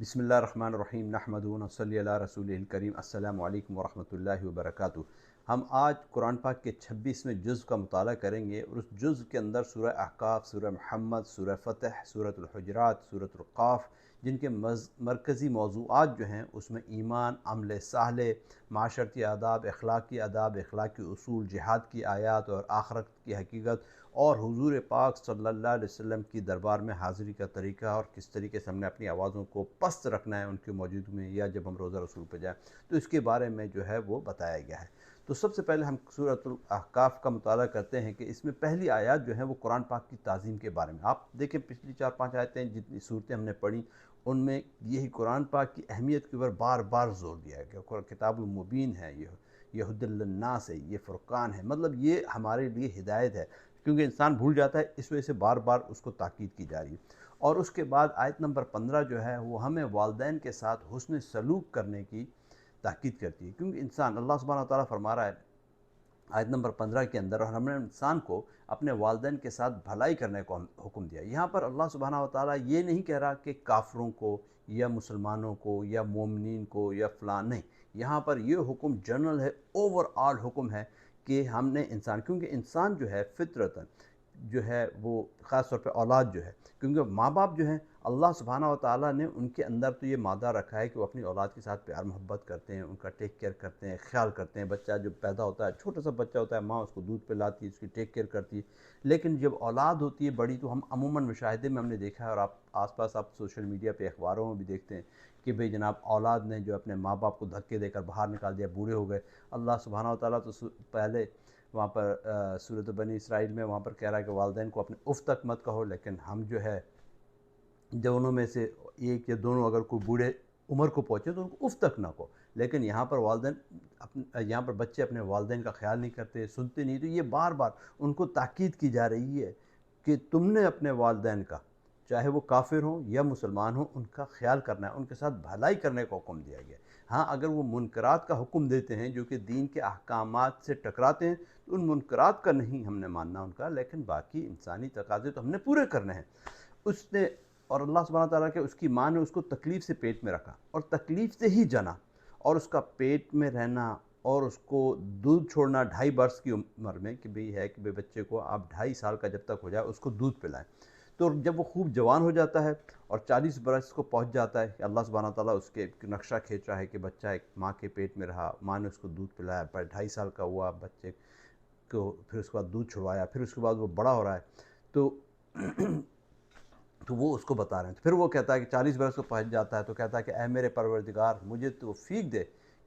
بسم اللہ الرحمن الرحیم نحمدہ و نصلی علی رسولہ الکریم السلام علیکم ورحمۃ اللہ وبرکاتہ۔ ہم آج قرآن پاک کے 26ویں جز کا مطالعہ کریں گے، اور اس جز کے اندر سورہ احقاف، سورہ محمد، سورہ فتح، سورۃ الحجرات، سورۃ القاف، جن کے مرکزی موضوعات جو ہیں اس میں ایمان، عمل صالح، معاشرتی آداب، اخلاقی اصول، جہاد کی آیات اور آخرت کی حقیقت، اور حضور پاک صلی اللہ علیہ وسلم کی دربار میں حاضری کا طریقہ، اور کس طریقے سے ہم نے اپنی آوازوں کو پست رکھنا ہے ان کی موجودگی میں یا جب ہم روزہ رسول پہ جائیں، تو اس کے بارے میں جو ہے وہ بتایا گیا ہے۔ تو سب سے پہلے ہم سورۃ الاحقاف کا مطالعہ کرتے ہیں کہ اس میں پہلی آیات جو ہیں وہ قرآن پاک کی تعظیم کے بارے میں۔ آپ دیکھیں پچھلی 4-5 آیتیں جتنی صورتیں ہم نے پڑھی ان میں یہی قرآن پاک کی اہمیت کے اوپر بار بار زور دیا گیا۔ قرآن کتاب المبین ہے، یہ ہدی للناس ہے، یہ فرقان ہے، مطلب یہ ہمارے لیے ہدایت ہے، کیونکہ انسان بھول جاتا ہے، اس وجہ سے بار بار اس کو تاکید کی جا رہی ہے۔ اور اس کے بعد آیت نمبر 15 جو ہے وہ ہمیں والدین کے ساتھ حسن سلوک کرنے کی تاکید کرتی ہے، کیونکہ انسان، اللہ سبحانہ وتعالیٰ فرما رہا ہے آیت نمبر 15 کے اندر، اور ہم نے انسان کو اپنے والدین کے ساتھ بھلائی کرنے کو حکم دیا۔ یہاں پر اللہ سبحانہ وتعالیٰ یہ نہیں کہہ رہا کہ کافروں کو یا مسلمانوں کو یا مومنین کو یا فلاں، نہیں، یہاں پر یہ حکم جنرل ہے، اوور آل حکم ہے کہ ہم نے انسان، کیونکہ انسان جو ہے فطرتاً جو ہے وہ خاص طور پہ اولاد جو ہے، کیونکہ ماں باپ جو ہیں اللہ سبحانہ وتعالیٰ نے ان کے اندر تو یہ مادہ رکھا ہے کہ وہ اپنی اولاد کے ساتھ پیار محبت کرتے ہیں، ان کا ٹیک کیئر کرتے ہیں، خیال کرتے ہیں۔ بچہ جب پیدا ہوتا ہے، چھوٹا سا بچہ ہوتا ہے، ماں اس کو دودھ پلاتی ہے، اس کی ٹیک کیئر کرتی ہے، لیکن جب اولاد ہوتی ہے بڑی، تو ہم عموماً مشاہدے میں ہم نے دیکھا ہے، اور آپ آس پاس آپ سوشل میڈیا پہ اخباروں میں بھی دیکھتے ہیں کہ بھئی جناب اولاد نے جو اپنے ماں باپ کو دھکے دے کر باہر نکال دیا، بوڑھے ہو گئے۔ اللہ سبحانہ وتعالیٰ تو پہلے وہاں پر سورۃ بنی اسرائیل میں وہاں پر کہہ رہا ہے کہ والدین کو اپنے اف تک مت کہو، لیکن ہم جو ہے دونوں میں سے ایک یا دونوں اگر کوئی بوڑھے عمر کو پہنچے تو ان کو اف تک نہ کہو، لیکن یہاں پر یہاں پر بچے اپنے والدین کا خیال نہیں کرتے، سنتے نہیں، تو یہ بار بار ان کو تاکید کی جا رہی ہے کہ تم نے اپنے والدین کا، چاہے وہ کافر ہوں یا مسلمان ہوں، ان کا خیال کرنا ہے، ان کے ساتھ بھلائی کرنے کا حکم دیا گیا۔ ہاں، اگر وہ منکرات کا حکم دیتے ہیں جو کہ دین کے احکامات سے ٹکراتے ہیں، تو ان منکرات کا نہیں ہم نے ماننا ان کا، لیکن باقی انسانی تقاضے تو ہم نے پورے کرنے ہیں۔ اس نے، اور اللہ سبحانہ تعالیٰ کہ اس کی ماں نے اس کو تکلیف سے پیٹ میں رکھا اور تکلیف سے ہی جنا، اور اس کا پیٹ میں رہنا اور اس کو دودھ چھوڑنا 2.5 برس کی عمر میں، کہ بھئی ہے کہ بچے کو آپ 2.5 سال کا جب تک ہو جائے اس کو دودھ پلائیں، تو جب وہ خوب جوان ہو جاتا ہے اور 40 برس کو پہنچ جاتا ہے کہ اللہ سبحانہ تعالیٰ اس کے نقشہ کھینچ رہا ہے کہ بچہ ایک ماں کے پیٹ میں رہا، ماں نے اس کو دودھ پلایا، پر 2.5 سال کا ہوا بچے کو، پھر اس کے بعد دودھ چھڑوایا، پھر اس کے بعد وہ بڑا ہو رہا ہے، تو وہ اس کو بتا رہے ہیں۔ تو پھر وہ کہتا ہے کہ 40 برس کو پہنچ جاتا ہے تو کہتا ہے کہ اے میرے پروردگار، مجھے توفیق دے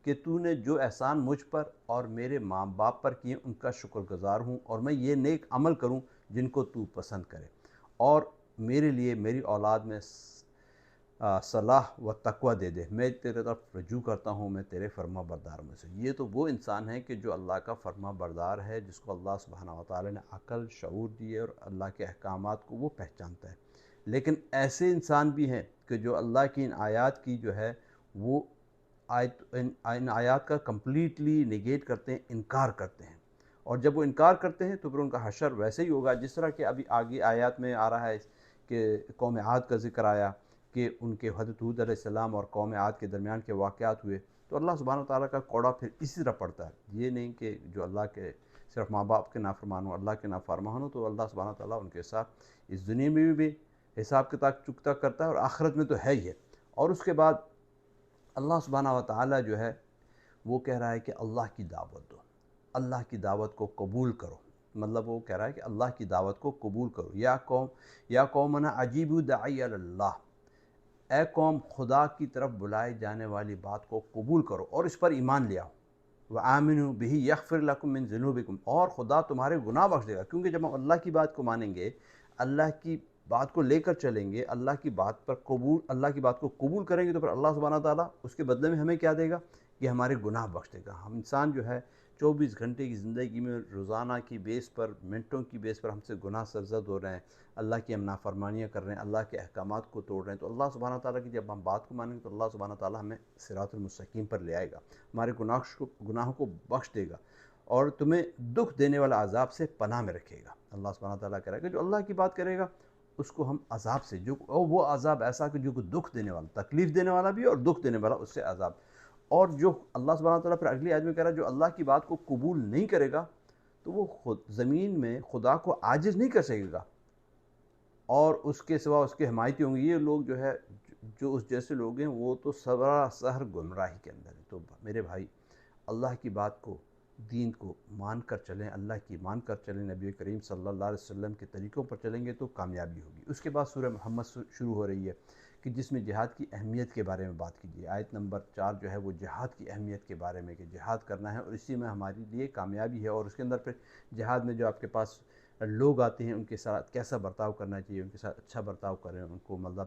کہ تو نے جو احسان مجھ پر اور میرے ماں باپ پر کیے ان کا شکر گزار ہوں، اور میں یہ نیک عمل کروں جن کو تو پسند کرے، اور میرے لیے میری اولاد میں صلاح و تقوی دے دے، میں تیرے طرف رجوع کرتا ہوں، میں تیرے فرما بردار میں سے۔ یہ تو وہ انسان ہے کہ جو اللہ کا فرما بردار ہے، جس کو اللہ سبحانہ وتعالی نے عقل، شعور دی ہے، اور اللہ کے احکامات کو وہ پہچانتا ہے۔ لیکن ایسے انسان بھی ہیں کہ جو اللہ کی ان آیات کی جو ہے وہ ان آیات کا کمپلیٹلی نگیٹ کرتے ہیں، انکار کرتے ہیں، اور جب وہ انکار کرتے ہیں تو پھر ان کا حشر ویسے ہی ہوگا جس طرح کہ ابھی آگے آیات میں آ رہا ہے کہ قوم عاد کا ذکر آیا کہ ان کے حضرت ہود علیہ السلام اور قوم عاد کے درمیان کے واقعات ہوئے، تو اللہ سبحانہ وتعالیٰ کا کوڑا پھر اسی طرح پڑتا ہے۔ یہ نہیں کہ جو اللہ کے صرف ماں باپ کے نافرمان ہوں، اللہ کے نافرمان ہوں تو اللہ سبحانہ وتعالیٰ ان کے ساتھ اس دنیا میں بھی حساب کتاب چکتا کرتا ہے، اور آخرت میں تو ہے ہی ہے۔ اور اس کے بعد اللہ سبحانہ وتعالیٰ جو ہے وہ کہہ رہا ہے کہ اللہ کی دعوت دو، اللہ کی دعوت کو قبول کرو، مطلب وہ کہہ رہا ہے کہ اللہ کی دعوت کو قبول کرو۔ یا قومنا اجیبوا داعی اللہ، اے قوم خدا کی طرف بلائے جانے والی بات کو قبول کرو اور اس پر ایمان لے آؤ۔ وآمنوا بہ یغفر لکم من ذنوبکم، اور خدا تمہارے گناہ بخش دے گا، کیونکہ جب ہم اللہ کی بات کو مانیں گے، اللہ کی بات کو لے کر چلیں گے، اللہ کی بات کو قبول کریں گے، تو پھر اللہ سبحانہ تعالیٰ اس کے بدلے میں ہمیں کیا دے گا؟ کہ ہمارے گناہ بخش دے گا۔ ہم انسان جو ہے 24 گھنٹے کی زندگی میں روزانہ کی بیس پر، منٹوں کی بیس پر ہم سے گناہ سرزد ہو رہے ہیں، اللہ کی ہم نافرمانیاں کر رہے ہیں، اللہ کے احکامات کو توڑ رہے ہیں، تو اللہ سبحانہ تعالیٰ کی جب ہم بات کو مانیں گے تو اللہ سبحانہ تعالیٰ ہمیں صراط المستقیم پر لے آئے گا، ہمارے گناہوں کو بخش دے گا، اور تمہیں دکھ دینے والا عذاب سے پناہ میں رکھے گا۔ اللہ سبحانہ تعالیٰ کہہ رہا ہے کہ جو اللہ کی بات کرے گا اس کو ہم عذاب سے جو وہ عذاب ایسا کہ جو کو دکھ دینے والا، تکلیف دینے والا بھی ہے اور دکھ دینے والا، اس سے عذاب. اور جو اللہ سبحانہ تعالیٰ پھر اگلی آیت میں کہہ رہا ہے جو اللہ کی بات کو قبول نہیں کرے گا تو وہ خود زمین میں خدا کو عاجز نہیں کر سکے گا، اور اس کے سوا اس کے حمایتی ہوں گے. یہ لوگ جو ہے جو اس جیسے لوگ ہیں وہ تو سراسر گمراہی کے اندر ہیں. تو میرے بھائی اللہ کی بات کو، دین کو مان کر چلیں، اللہ کی مان کر چلیں، نبی کریم صلی اللہ علیہ وسلم کے طریقوں پر چلیں گے تو کامیابی ہوگی. اس کے بعد سورہ محمد شروع ہو رہی ہے کہ جس میں جہاد کی اہمیت کے بارے میں بات کیجیے. آیت نمبر 4 جو ہے وہ جہاد کی اہمیت کے بارے میں کہ جہاد کرنا ہے اور اسی میں ہمارے لیے کامیابی ہے. اور اس کے اندر پھر جہاد میں جو آپ کے پاس لوگ آتے ہیں ان کے ساتھ کیسا برتاؤ کرنا چاہیے، ان کے ساتھ اچھا برتاؤ کریں، ان کو مطلب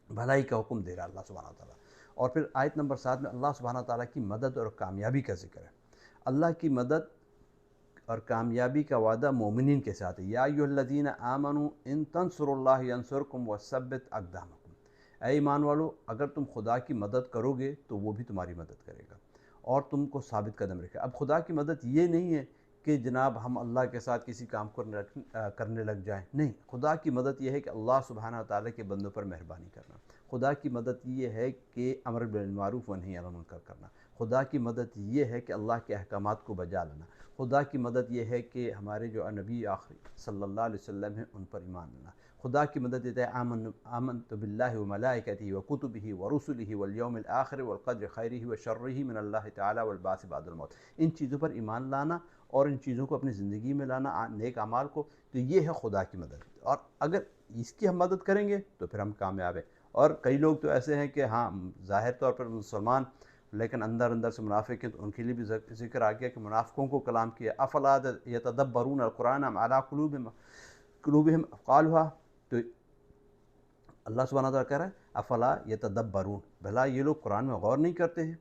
بھلائی کا حکم دے رہا اللہ سبحانہ تعالیٰ. اور پھر آیت نمبر 7 میں اللہ سبحانہ تعالیٰ کی مدد اور کامیابی کا ذکر ہے. اللہ کی مدد اور کامیابی کا وعدہ مومنین کے ساتھ ہے. یا ایھا الذین آمنوا ان تنصروا اللہ ینصرکم وثبت اقدامکم. اے ایمان والو، اگر تم خدا کی مدد کرو گے تو وہ بھی تمہاری مدد کرے گا اور تم کو ثابت قدم رکھے. اب خدا کی مدد یہ نہیں ہے کہ جناب ہم اللہ کے ساتھ کسی کام کو کرنے لگ جائیں، نہیں. خدا کی مدد یہ ہے کہ اللہ سبحانہ تعالیٰ کے بندوں پر مہربانی کرنا. خدا کی مدد یہ ہے کہ امر بالمعروف و نہی عن المنکر کرنا. خدا کی مدد یہ ہے کہ اللہ کے احکامات کو بجا لانا. خدا کی مدد یہ ہے کہ ہمارے جو نبی آخری صلی اللہ علیہ وسلم ہیں ان پر ایمان لانا. خدا کی مدد یہ ہے آمنت باللہ وملائکتہ وکتبہ ورسلہ والیوم الآخر والقدر خیرہ وشرہ من اللہ تعالی والبعث بعد الموت. ان چیزوں پر ایمان لانا اور ان چیزوں کو اپنی زندگی میں لانا، نیک اعمال کو، تو یہ ہے خدا کی مدد. اور اگر اس کی ہم مدد کریں گے تو پھر ہم کامیاب ہیں. اور کئی لوگ تو ایسے ہیں کہ ہاں ظاہر طور پر مسلمان لیکن اندر سے منافق ہیں، تو ان کے لیے بھی ذکر آ گیا کہ منافقوں کو کلام کیا افلا یتدبرون القرآن ام علی قلوبہم اقفالها. تو اللہ سبحانہ تعالیٰ کہہ رہا ہے افلا یتدبرون، بھلا یہ لوگ قرآن میں غور نہیں کرتے ہیں.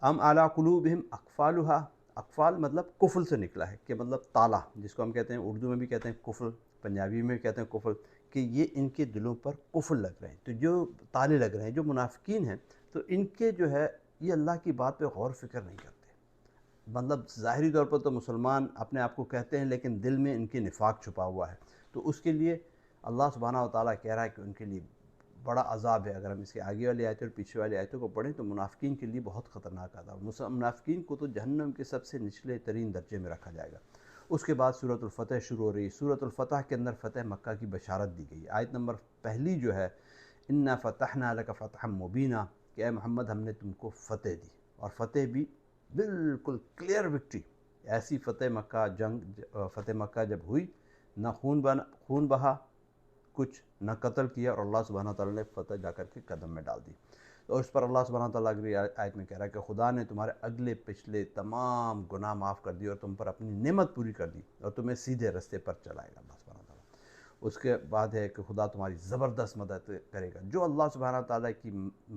ام علی قلوبہم اقفالها، اقفال مطلب قفل سے نکلا ہے کہ مطلب تالا، جس کو ہم کہتے ہیں اردو میں بھی کہتے ہیں قفل، پنجابی میں بھی کہتے ہیں قفل، کہ یہ ان کے دلوں پر قفل لگ رہے ہیں. تو جو تالے لگ رہے ہیں، جو منافقین ہیں، تو ان کے جو ہے یہ اللہ کی بات پہ غور فکر نہیں کرتے. مطلب ظاہری طور پر تو مسلمان اپنے آپ کو کہتے ہیں لیکن دل میں ان کے نفاق چھپا ہوا ہے. تو اس کے لیے اللہ سبحانہ و تعالیٰ کہہ رہا ہے کہ ان کے لیے بڑا عذاب ہے. اگر ہم اس کے آگے والی آیتیں اور پیچھے والی آیتوں کو پڑھیں تو منافقین کے لیے بہت خطرناک عذاب. منافقین کو تو جہنم کے سب سے نچلے ترین درجے میں رکھا جائے گا. اس کے بعد سورۃ الفتح شروع ہو رہی ہے. سورۃ الفتح کے اندر فتح مکہ کی بشارت دی گئی. آیت نمبر پہلی جو ہے انا فتحنا لک فتحا مبینا، کہ اے محمد ہم نے تم کو فتح دی، اور فتح بھی بالکل کلیئر وکٹری. ایسی فتح مکہ جب ہوئی، نہ خون بہا کچھ، نہ قتل کیا، اور اللہ سبحانہ تعالیٰ نے فتح جا کر کے قدم میں ڈال دی. اور اس پر اللہ سبحانہ تعالیٰ اگلی آیت میں کہہ رہا ہے کہ خدا نے تمہارے اگلے پچھلے تمام گناہ معاف کر دی اور تم پر اپنی نعمت پوری کر دی اور تمہیں سیدھے رستے پر چلائے گا اللہ سبحانہ تعالیٰ. اس کے بعد ہے کہ خدا تمہاری زبردست مدد کرے گا. جو اللہ سبحانہ تعالیٰ کی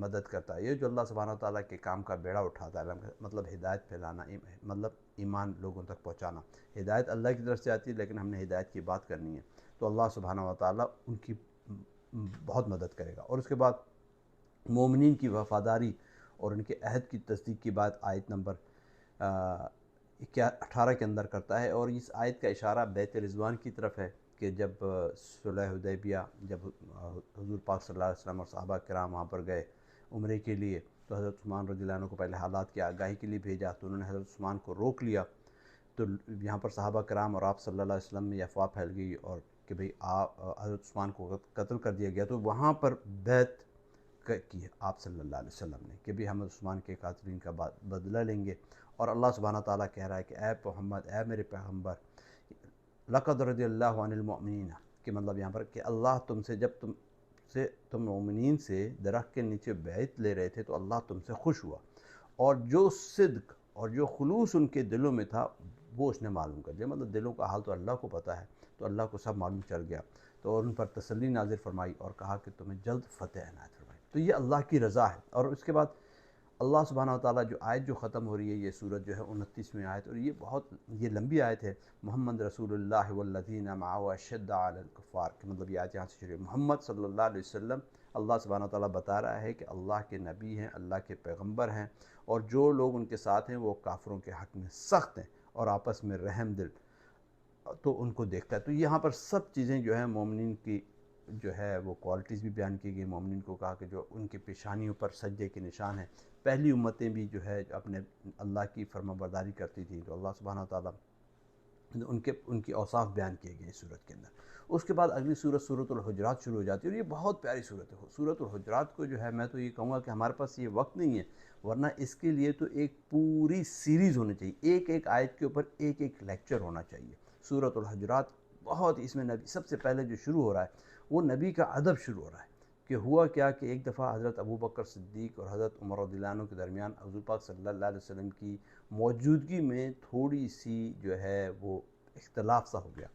مدد کرتا ہے، یہ جو اللہ سبحانہ تعالیٰ کے کام کا بیڑا اٹھاتا ہے، مطلب ہدایت پھیلانا، مطلب ایمان لوگوں تک پہنچانا. ہدایت اللہ کی طرف سے آتی ہے لیکن ہم نے ہدایت کی بات کرنی ہے تو اللہ سبحانہ و تعالیٰ ان کی بہت مدد کرے گا. اور اس کے بعد مومنین کی وفاداری اور ان کے عہد کی تصدیق کی بات آیت نمبر 18 کے اندر کرتا ہے. اور اس آیت کا اشارہ بیت رضوان کی طرف ہے کہ جب صلح حدیبیہ، جب حضور پاک صلی اللہ علیہ وسلم اور صحابہ کرام وہاں پر گئے عمرے کے لیے، تو حضرت عثمان رضی اللہ عنہ کو پہلے حالات کی آگاہی کے لیے بھیجا، تو انہوں نے حضرت عثمان کو روک لیا. تو یہاں پر صحابہ کرام اور آپ صلی اللہ علیہ وسلم میں افواہ پھیل گئی اور کہ بھئی حضرت عثمان کو قتل کر دیا گیا. تو وہاں پر بیعت کی آپ صلی اللہ علیہ وسلم نے کہ بھی ہم عثمان کے قاتلین کا بدلہ لیں گے. اور اللہ سبحانہ تعالیٰ کہہ رہا ہے کہ اے محمد، اے میرے پیغمبر، لقد رضی اللہ عن المؤمنین، کہ مطلب یہاں پر کہ اللہ تم سے، جب تم مومنین سے درخت کے نیچے بیعت لے رہے تھے تو اللہ تم سے خوش ہوا، اور جو صدق اور جو خلوص ان کے دلوں میں تھا وہ اس نے معلوم کر دیا. مطلب دلوں کا حال تو اللہ کو پتہ ہے، تو اللہ کو سب معلوم چل گیا. تو اور ان پر تسلی نازل فرمائی اور کہا کہ تمہیں جلد فتح عنایت فرمائی. تو یہ اللہ کی رضا ہے. اور اس کے بعد اللہ سبحانہ وتعالیٰ جو آیت جو ختم ہو رہی ہے، یہ سورت جو ہے 29ویں آیت، اور یہ لمبی آیت ہے. محمد رسول اللہ والذین معہ اشداء علی الکفار، کہ مطلب یہ آیت یہاں سے شروع ہے. محمد صلی اللہ علیہ وسلم، اللہ سبحانہ وتعالیٰ بتا رہا ہے کہ اللہ کے نبی ہیں، اللہ کے پیغمبر ہیں، اور جو لوگ ان کے ساتھ ہیں وہ کافروں کے حق میں سخت ہیں اور آپس میں رحم دل تو ان کو دیکھتا ہے۔ تو یہاں پر سب چیزیں جو ہیں مومنین کی جو ہے وہ کوالٹیز بھی بیان کی گئی۔ مومنین کو کہا کہ جو ان کی پیشانیوں پر سجدے کے نشان ہیں، پہلی امتیں بھی جو ہے اپنے اللہ کی فرما برداری کرتی تھیں، تو اللہ سبحانہ وتعالیٰ ان کی اوصاف بیان کیے گئے اس صورت کے اندر۔ اس کے بعد اگلی صورت سورۃ الحجرات شروع ہو جاتی ہے، اور یہ بہت پیاری صورت ہے۔ سورۃ الحجرات کو جو ہے میں تو یہ کہوں گا کہ ہمارے پاس یہ وقت نہیں ہے، ورنہ اس کے لیے تو ایک پوری سیریز ہونی چاہیے، ایک ایک آیت کے اوپر ایک ایک لیکچر ہونا چاہیے۔ سورۃ الحجرات بہت، اس میں نبی سب سے پہلے جو شروع ہو رہا ہے وہ نبی کا ادب شروع ہو رہا ہے کہ ہوا کیا کہ ایک دفعہ حضرت ابو بکر صدیق اور حضرت عمر رضی اللہ عنہ کے درمیان حضور پاک صلی اللہ علیہ وسلم کی موجودگی میں تھوڑی سی جو ہے وہ اختلاف سا ہو گیا،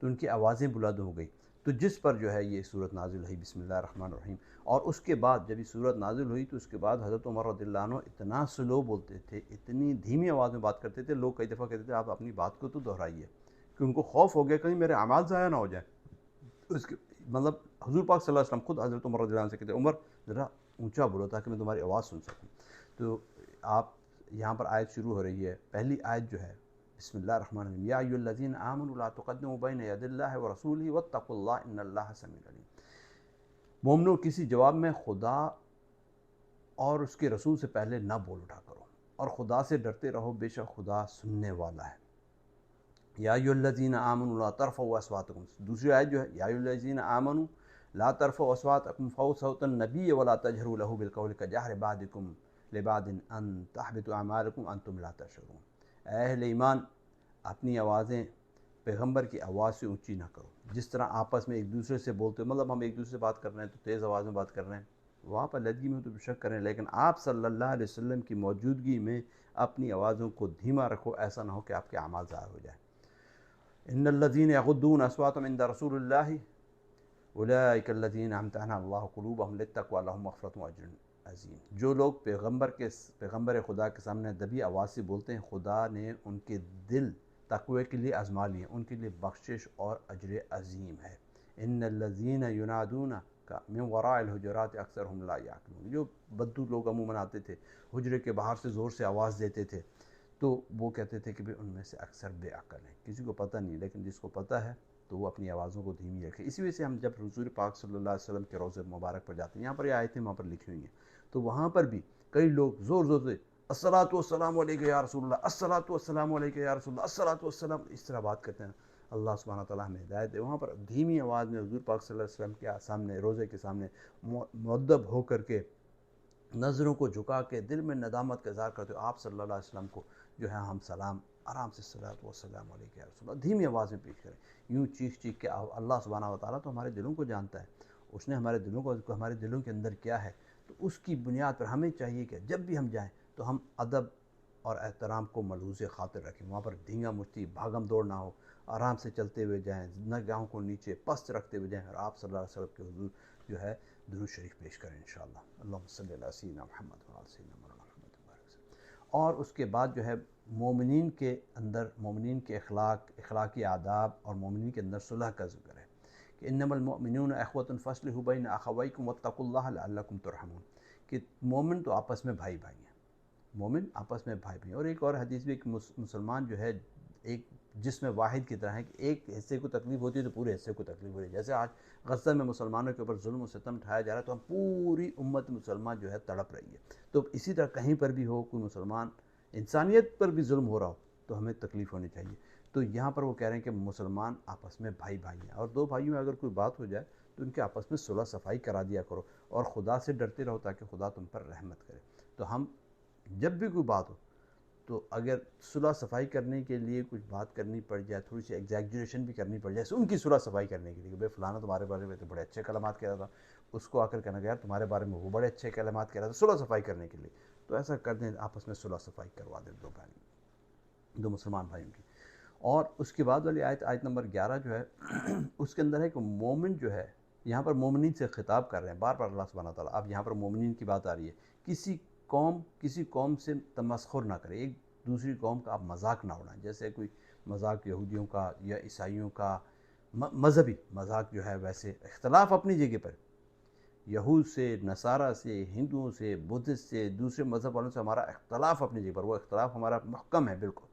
تو ان کی آوازیں بلند ہو گئی، تو جس پر جو ہے یہ صورت نازل ہوئی، بسم اللہ الرحمن الرحیم۔ اور اس کے بعد جب یہ صورت نازل ہوئی تو اس کے بعد حضرت عمر رضی اللہ عنہ اتنا سلو بولتے تھے، اتنی دھیمی آواز میں بات کرتے تھے، لوگ کئی دفعہ کہتے تھے آپ اپنی بات کو تو دہرائیے، کہ ان کو خوف ہو گیا کہیں میرے اعمال ضائع نہ ہو جائیں۔ اس کے مطلب حضور پاک صلی اللہ علیہ وسلم خود حضرت عمر رضی اللہ عنہ سے کہتے عمر ذرا اونچا بولو تاکہ میں تمہاری آواز سن سکوں۔ تو آپ یہاں پر آیت شروع ہو رہی ہے، پہلی آیت جو ہے بسم اللہ الرحمن الرحیم، یا ایھا الذین آمنوا لا تقدموا بین یدی اللہ ورسولہ واتقوا اللہ ان اللہ سمیع علیم۔ مومنو، کسی جواب میں خدا اور اس کے رسول سے پہلے نہ بول اٹھا کرو، اور خدا سے ڈرتے رہو، بے شک خدا سننے والا ہے۔ یا ایھا الذین آمنوا لا ترفعوا اصواتکم، دوسری آیت جو ہے یا ایھا الذین آمنوا لا ترفعوا اصواتکم فوق صوت النبی ولا تجہروا له بالقول کجہر بعضکم لبعض ان تحبط اعمالکم وانتم لا تشعرون۔ اے اہل ایمان، اپنی آوازیں پیغمبر کی آواز سے اونچی نہ کرو، جس طرح آپس میں ایک دوسرے سے بولتے ہو، مطلب ہم ایک دوسرے سے بات کر رہے ہیں تو تیز آواز میں بات کر رہے ہیں، وہاں پر لدگی میں تو بے شک کریں، لیکن آپ صلی اللہ علیہ وسلم کی موجودگی میں اپنی آوازوں کو دھیما رکھو، ایسا نہ ہو کہ آپ کے اعمال ضائع ہو جائیں۔ ان الذین یغضون اصواتهم عند رسول اللہ اولئک الذین امتحن اللہ قلوبهم للتقوی لهم مغفرۃ واجر عظیم۔ جو لوگ پیغمبر خدا کے سامنے دبی آواز سے بولتے ہیں، خدا نے ان کے دل تقوی کے لیے آزما لیے، ان کے لیے بخشش اور اجر عظیم ہے۔ ان الذین ینادونک من وراء الحجرات اکثرهم لا یعقلون۔ جو بدو لوگ عموماً آتے تھے حجرے کے باہر سے زور سے آواز دیتے تھے، تو وہ کہتے تھے کہ ان میں سے اکثر بے عقل ہیں، کسی کو پتہ نہیں، لیکن جس کو پتہ ہے تو وہ اپنی آوازوں کو دھیمی رکھے۔ اسی وجہ سے ہم جب حضور پاک صلی اللہ علیہ وسلم کے روضہ مبارک پر جاتے ہیں، یہاں پر یہ آیتیں وہاں پر لکھی ہوئی ہیں، تو وہاں پر بھی کئی لوگ زور زور سے الصلاۃ والسلام علیک یا رسول اللہ، الصلاۃ والسلام علیک یا رسول اللہ، الصلاۃ والسلام، اس طرح بات کرتے ہیں۔ اللہ سبحانہ تعالیٰ ہمیں ہدایت دے۔ وہاں پر دھیمی آواز میں حضور پاک صلی اللہ علیہ وسلم کے سامنے، روضے کے سامنے مؤدب ہو کر کے، نظروں کو جھکا کے دل میں ندامت کا اظہار کرتے ہو، آپ صلی اللہ علیہ وسلم کو جو ہے ہم سلام آرام سے الصلاۃ والسلام علیک یا رسول اللہ دھیمی آواز میں پیش کریں، یوں چیخ چیخ کے۔ اللہ سبحانہ وتعالیٰ تو ہمارے دلوں کو جانتا ہے، اس نے ہمارے دلوں کو، ہمارے دلوں کے اندر کیا ہے، تو اس کی بنیاد پر ہمیں چاہیے کہ جب بھی ہم جائیں تو ہم ادب اور احترام کو ملحوظ خاطر رکھیں، وہاں پر دھینگا مچی بھاگم دوڑ نہ ہو، آرام سے چلتے ہوئے جائیں، نگاہوں کو نیچے پست رکھتے ہوئے جائیں، اور آپ صلی اللہ علیہ وسلم کے حضور جو ہے درود شریف پیش کریں انشاءاللہ۔ اللہم صلی علی سیدنا محمد وعلی سیدنا مولانا محمد وسلم۔ اور اس کے بعد جو ہے مومنین کے اندر، مومنین کے اخلاقی آداب اور مومنین کے اندر صلح کا ذکر ہے کہ انما المؤمنون اخوۃ فاصلحوا بین اخویکم واتقوا اللہ لعلکم ترحمون، کہ مومن تو آپس میں بھائی بھائی ہیں، مومن آپس میں بھائی بھائی۔ اور ایک اور حدیث بھی کہ مسلمان جو ہے ایک جسم واحد کی طرح ہے، کہ ایک حصے کو تکلیف ہوتی ہے تو پورے حصے کو تکلیف ہو رہی ہے۔ جیسے آج غزہ میں مسلمانوں کے اوپر ظلم و ستم اٹھایا جا رہا ہے، تو ہم پوری امت مسلمان جو ہے تڑپ رہی ہے، تو اسی طرح کہیں پر بھی ہو کوئی مسلمان، انسانیت پر بھی ظلم ہو رہا ہو تو ہمیں تکلیف ہونی چاہیے۔ تو یہاں پر وہ کہہ رہے ہیں کہ مسلمان آپس میں بھائی بھائی ہیں، اور دو بھائیوں میں اگر کوئی بات ہو جائے تو ان کے آپس میں صلح صفائی کرا دیا کرو، اور خدا سے ڈرتے رہو تاکہ خدا تم پر رحمت کرے۔ تو ہم جب بھی کوئی بات ہو تو اگر صلح صفائی کرنے کے لیے کچھ بات کرنی پڑ جائے، تھوڑی سی ایگزیجریشن بھی کرنی پڑ جائے ان کی صلح صفائی کرنے کے لیے، کہ بھائی فلانا تمہارے بارے میں تو بڑے اچھے کلمات کہہ رہا تھا، اس کو آ کر کہنا کہ یار تمہارے بارے میں وہ بڑے اچھے کلمات کہہ رہا تھا، صلح صفائی کرنے کے لیے، تو ایسا کر دیں، آپس میں صلح صفائی کروا دیں دو مسلمان بھائیوں کی۔ اور اس کے بعد والی آیت نمبر 11 جو ہے اس کے اندر ہے کہ مومن جو ہے، یہاں پر مومنین سے خطاب کر رہے ہیں بار بار اللہ سبحانہ تعالیٰ، اب یہاں پر مومنین کی بات آ رہی ہے، کسی قوم سے تمسخر نہ کرے، ایک دوسری قوم کا آپ مذاق نہ اڑائیں، جیسے کوئی مذاق یہودیوں کا یا عیسائیوں کا، مذہبی مذاق جو ہے، ویسے اختلاف اپنی جگہ پر، یہود سے، نصارہ سے، ہندوؤں سے، بدھسٹ سے، دوسرے مذہب والوں سے ہمارا اختلاف اپنی جگہ پر، وہ اختلاف ہمارا محکم ہے بالکل،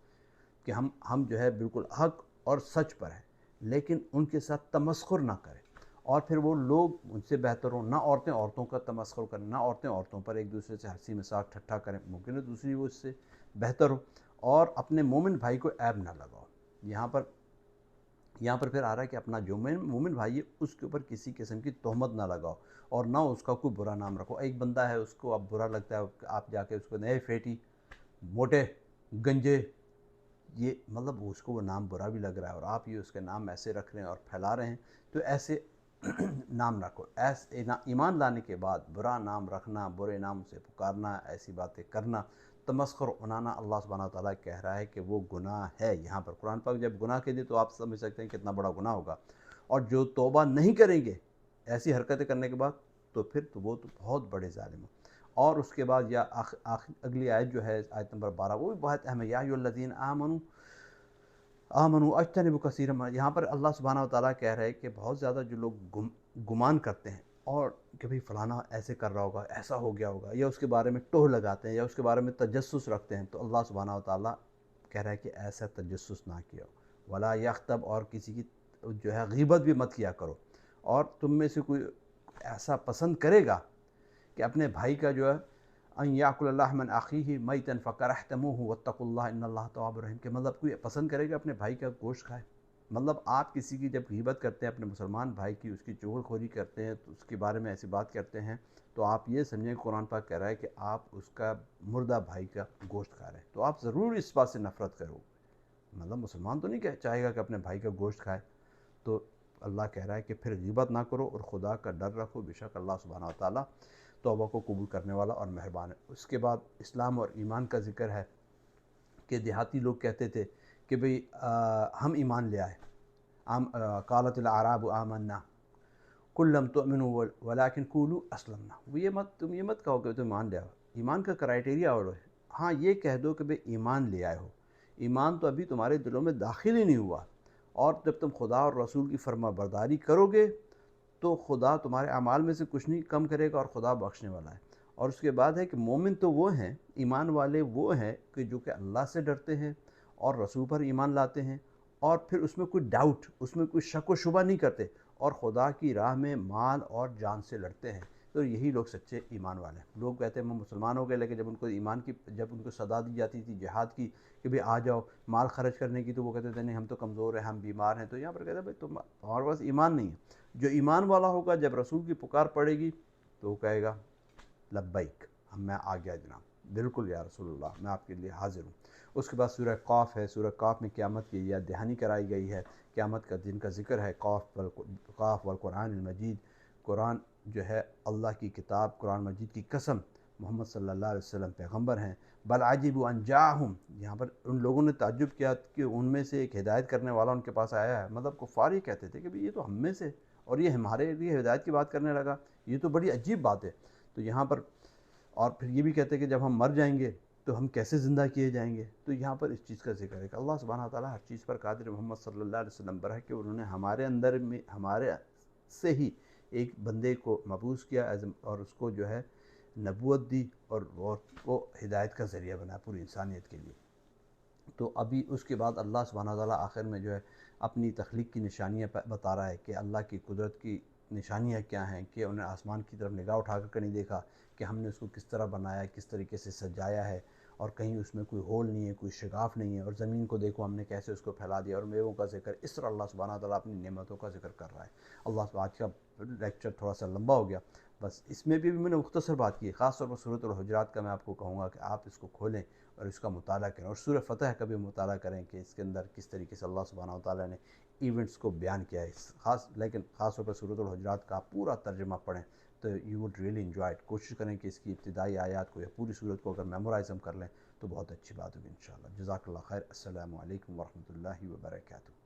کہ ہم جو ہے بالکل حق اور سچ پر ہے، لیکن ان کے ساتھ تمسخر نہ کریں، اور پھر وہ لوگ ان سے بہتر ہوں، نہ عورتیں عورتوں کا تمسخر کریں، نہ عورتیں عورتوں پر ایک دوسرے سے ہنسی مذاق ٹھٹھا کریں، ممکن ہے دوسری وہ اس سے بہتر ہو، اور اپنے مومن بھائی کو عیب نہ لگاؤ۔ یہاں پر پھر آ رہا ہے کہ اپنا جو مومن بھائی ہے اس کے اوپر کسی قسم کی تہمت نہ لگاؤ، اور نہ اس کا کوئی برا نام رکھو۔ ایک بندہ ہے، اس کو اب برا لگتا ہے، آپ جا کے اس کو نئے فیٹی، موٹے، گنجے، یہ مطلب اس کو وہ نام برا بھی لگ رہا ہے، اور آپ یہ اس کے نام ایسے رکھ رہے ہیں اور پھیلا رہے ہیں، تو ایسے نام رکھو۔ ایسے ایمان لانے کے بعد برا نام رکھنا، برے نام سے پکارنا، ایسی باتیں کرنا، تمسخر عنانا، اللہ سبحانہ وتعالیٰ کہہ رہا ہے کہ وہ گناہ ہے۔ یہاں پر قرآن پاک جب گناہ کہہ دے تو آپ سمجھ سکتے ہیں کتنا بڑا گناہ ہوگا، اور جو توبہ نہیں کریں گے ایسی حرکتیں کرنے کے بعد، تو پھر تو وہ تو بہت بڑے ظالم ہیں۔ اور اس کے بعد اگلی آیت جو ہے آیت نمبر 12، وہ بھی بہت اہم ہے، یا ایھا الذین آمنوا اجتنبوا کثیرا ما، یہاں پر اللہ سبحانہ وتعالیٰ کہہ رہے ہیں کہ بہت زیادہ جو لوگ گمان کرتے ہیں، اور کہ بھئی فلانا ایسے کر رہا ہوگا، ایسا ہو گیا ہوگا، یا اس کے بارے میں ٹوہ لگاتے ہیں، یا اس کے بارے میں تجسس رکھتے ہیں، تو اللہ سبحانہ وتعالیٰ کہہ رہا ہے کہ ایسا تجسس نہ کیا، ولا یغتب، اور کسی کی جو ہے غیبت بھی مت کیا کرو۔ اور تم میں سے کوئی ایسا پسند کرے گا کہ اپنے بھائی کا جو ہے ان یاکل لحم اخیہ میتا فکرہتموہ واتقوا اللہ ان اللہ تواب رحیم، کہ مطلب کوئی پسند کرے گا اپنے بھائی کا گوشت کھائے۔ مطلب آپ کسی کی جب غیبت کرتے ہیں، اپنے مسلمان بھائی کی، اس کی چغل خوری کرتے ہیں، تو اس کے بارے میں ایسی بات کرتے ہیں، تو آپ یہ سمجھیں کہ قرآن پاک کہہ رہا ہے کہ آپ اس کا مردہ بھائی کا گوشت کھا رہے ہیں، تو آپ ضرور اس بات سے نفرت کرو۔ مطلب مسلمان تو نہیں چاہے گا کہ اپنے بھائی کا گوشت کھائے، تو اللہ کہہ رہا ہے کہ پھر غیبت نہ کرو اور خدا کا ڈر رکھو، بے شک اللہ سبحانہ وتعالیٰ توبہ کو قبول کرنے والا اور مہربان ہے۔ اس کے بعد اسلام اور ایمان کا ذکر ہے کہ دیہاتی لوگ کہتے تھے کہ بھئی ہم ایمان لے آئے، قالت الاعراب آمنا قل لم تؤمنوا ولکن قولوا اسلمنا، وہ تم یہ مت کہو کہ تم ایمان لے آؤ، ایمان کا کرائٹیریا اور ہے، ہاں یہ کہہ دو کہ بھئی ایمان لے آئے ہو، ایمان تو ابھی تمہارے دلوں میں داخل ہی نہیں ہوا، اور جب تم خدا اور رسول کی فرما برداری کرو گے تو خدا تمہارے اعمال میں سے کچھ نہیں کم کرے گا، اور خدا بخشنے والا ہے۔ اور اس کے بعد ہے کہ مومن تو وہ ہیں، ایمان والے وہ ہیں کہ جو کہ اللہ سے ڈرتے ہیں اور رسول پر ایمان لاتے ہیں، اور پھر اس میں کوئی ڈاؤٹ، اس میں کوئی شک و شبہ نہیں کرتے، اور خدا کی راہ میں مال اور جان سے لڑتے ہیں، تو یہی لوگ سچے ایمان والے ہیں۔ لوگ کہتے ہیں ہم مسلمان ہو گئے، لیکن جب ان کو ایمان کی، جب ان کو صدا دی جاتی تھی جہاد کی کہ بھئی آ جاؤ مال خرچ کرنے کی، تو وہ کہتے تھے نہیں ہم تو کمزور ہیں، ہم بیمار ہیں۔ تو یہاں پر کہتے ہیں بھئی تمہارے پاس ایمان نہیں ہے۔ جو ایمان والا ہوگا جب رسول کی پکار پڑے گی تو وہ کہے گا لبیک، میں آ گیا جناب، بالکل یا رسول اللہ، میں آپ کے لیے حاضر ہوں۔ اس کے بعد سورہ قاف ہے، سورہ قاف میں قیامت کی یاد دہانی کرائی گئی ہے، قیامت کا دن کا ذکر ہے، قاف والقرآن المجید، قرآن جو ہے اللہ کی کتاب، قرآن مجید کی قسم، محمد صلی اللہ علیہ وسلم پیغمبر ہیں۔ بل عجبوا ان جاءہم، یہاں پر ان لوگوں نے تعجب کیا کہ ان میں سے ایک ہدایت کرنے والا ان کے پاس آیا ہے۔ مطلب کفار یہ کہتے تھے کہ یہ تو ہم میں سے، اور یہ ہمارے لیے ہدایت کی بات کرنے لگا، یہ تو بڑی عجیب بات ہے۔ تو یہاں پر اور پھر یہ بھی کہتے ہیں کہ جب ہم مر جائیں گے تو ہم کیسے زندہ کیے جائیں گے، تو یہاں پر اس چیز کا ذکر ہے کہ اللہ سبحانہ وتعالیٰ ہر چیز پر قادر، محمد صلی اللہ علیہ وسلم پر ہے کہ انہوں نے ہمارے اندر میں، ہمارے سے ہی ایک بندے کو مبعوث کیا اور اس کو جو ہے نبوت دی، اور وہ ہدایت کا ذریعہ بنا پوری انسانیت کے لیے۔ تو ابھی اس کے بعد اللہ سبحانہ وتعالیٰ آخر میں جو ہے اپنی تخلیق کی نشانیاں بتا رہا ہے کہ اللہ کی قدرت کی نشانیاں کیا ہیں، کہ انہیں آسمان کی طرف نگاہ اٹھا کر نہیں دیکھا کہ ہم نے اس کو کس طرح بنایا ہے، کس طریقے سے سجایا ہے، اور کہیں اس میں کوئی ہول نہیں ہے، کوئی شگاف نہیں ہے، اور زمین کو دیکھو ہم نے کیسے اس کو پھیلا دیا، اور میووں کا ذکر، اس طرح اللہ سبحانہ وتعالیٰ اپنی نعمتوں کا ذکر کر رہا ہے۔ اللہ آج کا لیکچر تھوڑا سا لمبا ہو گیا، بس اس میں بھی میں نے مختصر بات کی ہے، خاص طور پر سورۃ الحجرات کا میں آپ کو کہوں گا کہ آپ اس کو کھولیں اور اس کا مطالعہ کریں، اور سورہ فتح کا بھی مطالعہ کریں کہ اس کے اندر کس طریقے سے اللہ سبحانہ وتعالیٰ نے ایونٹس کو بیان کیا ہے، لیکن خاص طور پر سورۃ الحجرات کا پورا ترجمہ پڑھیں تو you would really enjoy it. کوشش کریں کہ اس کی ابتدائی آیات کو یا پوری سورت کو اگر میمورائز ہم کر لیں تو بہت اچھی بات ہوگی انشاءاللہ۔ جزاک اللہ خیر، السلام علیکم ورحمۃ اللہ وبرکاتہ۔